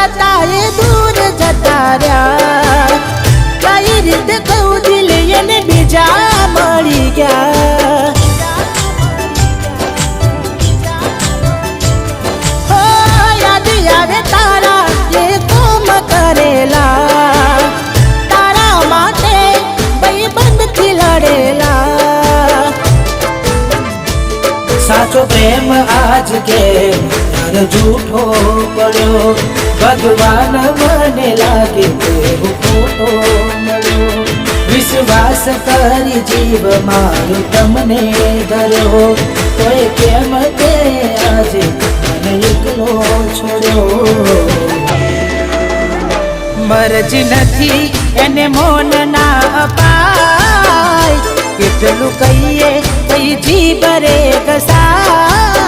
જતા એ દૂર જતા રહ્યા કઈ રીતે કહું દિલ એને બીજા મળી ગયા હો યાદ આવે તારા એ કોમ કરેલા તારા માટે ભાઈબંધથી લડેલા સાચો પ્રેમ આજ કે झूठो पड़ो भगवान मने लागे खोटो मळ्यो विश्वास करी जीव मारो तमने धर्यो तोय केम ते आज मने एकलो छोड्यो मरजी नथी एने मोन ना अपाय કેટલું કહીએ કઈ જીભ રે કસાય